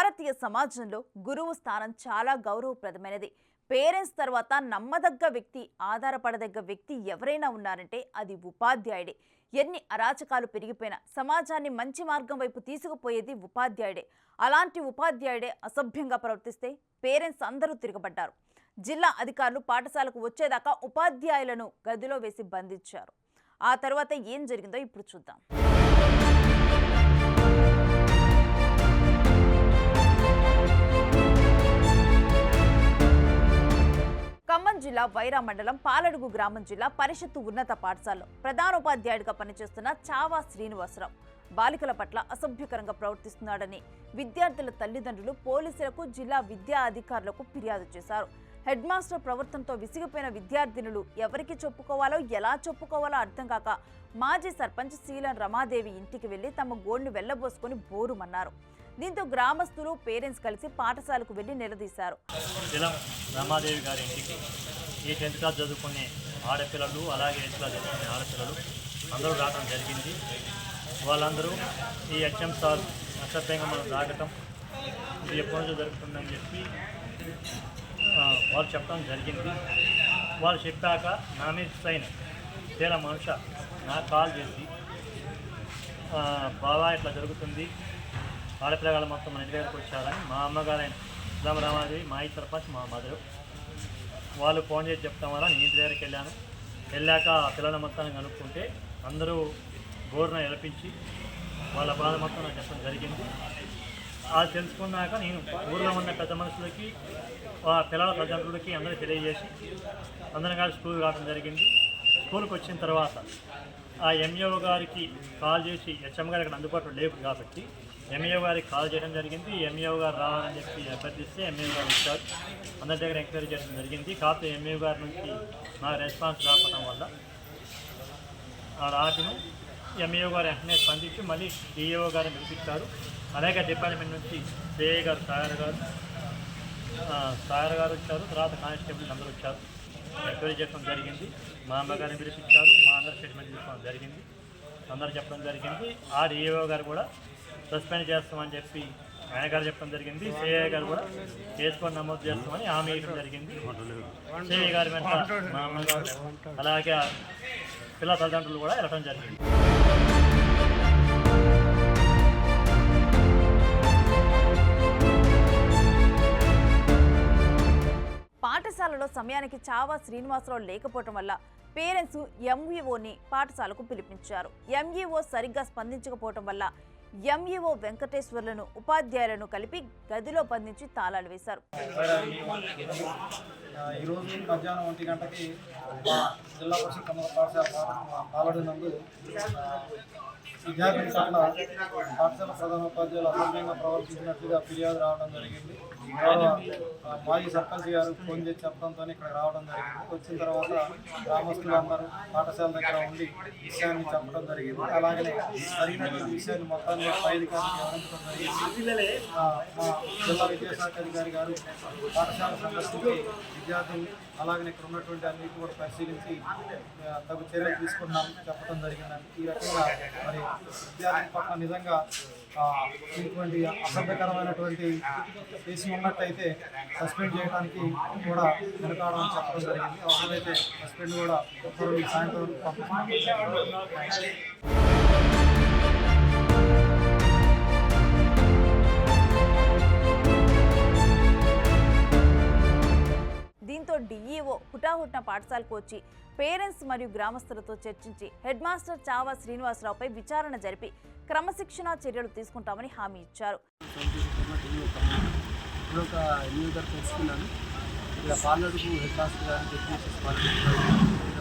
భారతీయ సమాజంలో గురువు స్థానం చాలా గౌరవప్రదమైనది. పేరెంట్స్ తర్వాత నమ్మదగ్గ వ్యక్తి, ఆధారపడదగ్గ వ్యక్తి ఎవరైనా ఉన్నారంటే అది ఉపాధ్యాయుడే. ఎన్ని అరాచకాలు పెరిగిపోయినా సమాజాన్ని మంచి మార్గం వైపు తీసుకుపోయేది ఉపాధ్యాయుడే. అలాంటి ఉపాధ్యాయుడే అసభ్యంగా ప్రవర్తిస్తే పేరెంట్స్ అందరూ తిరగబడ్డారు. జిల్లా అధికారులు పాఠశాలకు వచ్చేదాకా ఉపాధ్యాయులను గదిలో వేసి బంధించారు. ఆ తర్వాత ఏం జరిగిందో ఇప్పుడు చూద్దాం. ఖమ్మం జిల్లా వైరా మండలం పాలడుగు గ్రామం జిల్లా పరిషత్తు ఉన్నత పాఠశాలలో ప్రధానోపాధ్యాయుడిగా పనిచేస్తున్న చావా శ్రీనివాసరావు బాలికల పట్ల అసభ్యకరంగా ప్రవర్తిస్తున్నాడని విద్యార్థుల తల్లిదండ్రులు పోలీసులకు, జిల్లా విద్యా అధికారులకు ఫిర్యాదు చేశారు. హెడ్ మాస్టర్ ప్రవర్తనతో విసిగిపోయిన విద్యార్థినులు ఎవరికి చెప్పుకోవాలో, ఎలా చెప్పుకోవాలో అర్థం కాక మాజీ సర్పంచ్ శీలం రమాదేవి ఇంటికి వెళ్లి తమ గోడును వెళ్లబోసుకుని బోరుమన్నారు. దీంతో గ్రామస్తులు, పేరెంట్స్ కలిసి పాఠశాలకు వెళ్లి నిలదీశారు. రమాదేవి గారి ఇంటికి ఈ 10th క్లాస్ చదువుకునే ఆడపిల్లలు, అలాగే 8th క్లాస్ చదువుకునే ఆడపిల్లలు అందరూ రావడం జరిగింది. వాళ్ళందరూ ఈ హెచ్ఎం సార్ అసభ్యంగా మనం రాగటం ఇది ఎప్పటి నుంచో జరుగుతుందని చెప్పి వాళ్ళు చెప్పడం జరిగింది. వాళ్ళు చెప్పాక నా మీద సైన్ తీరా మనుష నాకు కాల్ చేసి, బాబా ఇట్లా జరుగుతుంది, ఆడపిల్లగాళ్ళు మొత్తం మన ఇంటి దగ్గరకు వచ్చారని మా అమ్మగారైన రమాదేవి, మా ఈ సర్పంచ్, మా మదరు వాళ్ళు ఫోన్ చేసి చెప్తాం వల్ల నేను ఇంటి దగ్గరికి వెళ్ళాక ఆ పిల్లల మొత్తాన్ని కనుక్కుంటే అందరూ గోరున ఎలపించి వాళ్ళ బాధ మొత్తం నాకు చెప్పడం జరిగింది. అది తెలుసుకున్నాక నేను ఊళ్ళో ఉన్న పెద్ద మనుషులకి, పిల్లల తల్లిదండ్రులకి అందరూ తెలియజేసి అందరం కలిసి స్కూల్కి రావడం జరిగింది. స్కూల్కి వచ్చిన తర్వాత ఆ ఎంఈఓ గారికి కాల్ చేసి, హెచ్ఎం గారు ఇక్కడ అందుబాటులో లేవు కాబట్టి ఎంఈఓ గారికి కాల్ చేయడం జరిగింది. ఎంఈఓ గారు రావాలని చెప్పి అభ్యర్థిస్తే ఎంఈఓ గారు వచ్చారు. అందరి దగ్గర ఎంక్వైరీ చేయడం జరిగింది. కాకపోతే ఎంఈఓ గారి నుంచి నాకు రెస్పాన్స్ రావడం వల్ల ఆ రాపిను ఎంఈఓ గారు వెంటనే స్పందించి మళ్ళీ డిఈఓ గారిని పిలిపించారు. అలాగే డిపార్ట్మెంట్ నుంచి సిఐ గారు, సాగర్ గారు వచ్చారు. తర్వాత కానిస్టేబుల్ అందరూ వచ్చారు. ఎంక్వైరీ చేయడం జరిగింది. మా అమ్మగారిని పిలిపించారు. మా అందరు స్టేట్మెంట్ తీసుకోవడం జరిగింది. అందరూ చెప్పడం జరిగింది. ఆ డిఈఓ గారు కూడా సస్పెండ్ చేస్తామని చెప్పి ఆయన గారు చెప్పడం జరిగింది. సిఐ గారు కూడా కేసు కూడా నమోదు చేస్తామని హామీ ఇవ్వడం జరిగింది. సిఐ గారి వెంట మా అమ్మగారు అలాగే పిల్లల తల్లిదండ్రులు కూడా వెళ్ళడం జరిగింది. పాఠశాలలో సమయానికి చావా శ్రీనివాసరావు లేకపోవటం వల్ల పేరెంట్స్ ఎంఈఓని పాఠశాలకు పిలిపించారు. ఎంఈఓ సరిగ్గా స్పందించకపోవటం వల్ల ఎంఈఓ వెంకటేశ్వర్లను, ఉపాధ్యాయులను కలిపి గదిలో బంధించి తాళాలు వేశారు. ఈరోజు మధ్యాహ్నం 1 గంటకి జిల్లా పరిషత్ ఉన్నత పాఠశాల పాలడు నందు విద్యార్థుల పట్ల పాఠశాల ప్రధానోపాధ్యాయులు అసభ్యంగా ప్రవర్తించినట్లుగా ఫిర్యాదు రావడం జరిగింది. మాజీ సర్పంచ్ గారు ఫోన్ చేసి చెప్పడంతో ఇక్కడ రావడం జరిగింది. వచ్చిన తర్వాత గ్రామస్తులు అందరూ పాఠశాల దగ్గర ఉండి విషయాన్ని చెప్పడం జరిగింది. అలాగనే జరిగినటువంటి విషయాన్ని మొత్తాన్ని పై అధికారికి వివరించడం జరిగింది. జిల్లా విద్యాశాఖ అధికారి గారు పాఠశాల సందర్శించి విద్యార్థుల్ని అలాగనే ఇక్కడ ఉన్నటువంటి అన్నిటి కూడా పరిశీలించి తగు చర్యలు తీసుకున్నామని చెప్పడం జరిగిందండి. ఈ రకంగా మరి విద్యార్థుల పట్ల నిజంగా ఇటువంటి అసభ్యకరమైనటువంటి కేసు ఉన్నట్టయితే సస్పెండ్ చేయడానికి కూడా వెనకాడమని చెప్పడం జరిగింది. అవసరమైతే సస్పెండ్ కూడా సాయంత్రం పంపించారు. దీంతో డిఈఓ హుటాహుట్న పాఠశాలకు వచ్చి పేరెంట్స్ మరియు గ్రామస్తులతో చర్చించి హెడ్ మాస్టర్ చావా శ్రీనివాసరావుపై విచారణ జరిపి క్రమశిక్షణా చర్యలు తీసుకుంటామని హామీ ఇచ్చారు. తెలుసుకున్నాను. ఇలా పాలడుగు హెడ్ మాస్టర్ గారిని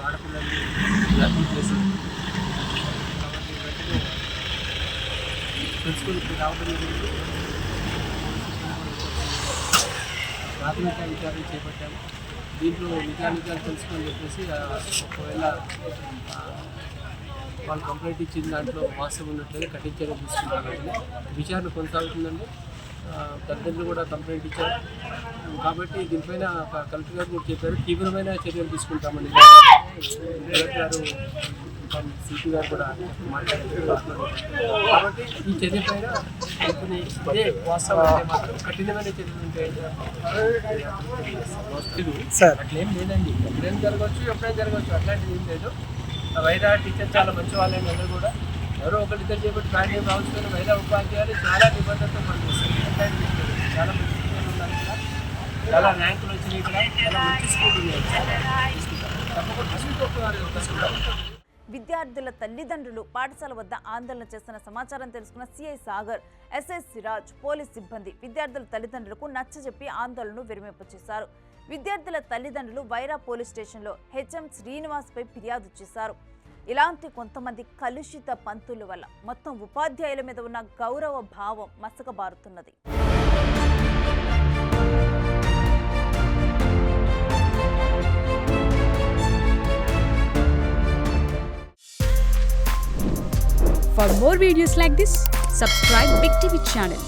ఆడపిల్లల్ని చేసి తెలుసుకుని రావడం జరిగింది. ప్రాథమిక విచారణ చేపట్టాము. దీంట్లో నిజానిజాలు తెలుసుకొని చెప్పేసి ఒకవేళ వాళ్ళు కంప్లైంట్ ఇచ్చిన దాంట్లో వాస్తవం ఉన్నట్లయితే కఠిన చర్యలు తీసుకుంటామండి. విచారణ కొనసాగుతుందండి. తల్లిదండ్రులు కూడా కంప్లైంట్ ఇచ్చారు కాబట్టి దీనిపైన కలెక్టర్ గారు కూడా చెప్పారు తీవ్రమైన చర్యలు తీసుకుంటామని. కలెక్టర్ గారు సిపి గారు కూడా మాట్లాడారు. కాబట్టి ఈ చర్య పైన కొన్ని ఇదే వాస్తవం అంటే మాత్రం కఠినమైన చర్యలు ఉంటాయండి. అట్లేం లేదండి, ఎప్పుడైనా జరగవచ్చు అట్లాంటిది ఏం లేదు. వైరా టీచర్ చాలా మంచి వాళ్ళని అందరూ కూడా ఎవరో ఒకరిద్దరు చేపట్టి బ్యాడ్ నేమ్ రావచ్చు. వైరా ఉపాధ్యాయులు చాలా నిబంధనతో పనిచేస్తారు. అట్లాంటిది ఏం లేదు. చాలా మంచి స్కూల్ ఉన్నారు ఇక్కడ, చాలా ర్యాంకులు వచ్చినాయి ఇక్కడ, చాలా మంచి స్కూల్ ఉన్నాయి. తప్పకుండా విద్యార్థుల తల్లిదండ్రులు పాఠశాల వద్ద ఆందోళన చేస్తున్న సమాచారం తెలుసుకున్న CI Sagar, SI Siraj, police సిబ్బంది విద్యార్థుల తల్లిదండ్రులకు నచ్చజెప్పి ఆందోళనను విరమింపచేశారు. విద్యార్థుల తల్లిదండ్రులు వైరా పోలీస్ స్టేషన్లో హెచ్ఎం శ్రీనివాస్పై ఫిర్యాదు చేశారు. ఇలాంటి కొంతమంది కలుషిత పంతుల వల్ల మొత్తం ఉపాధ్యాయుల మీద ఉన్న గౌరవ భావం మసకబారుతున్నది. For more videos like this, subscribe Big TV channel.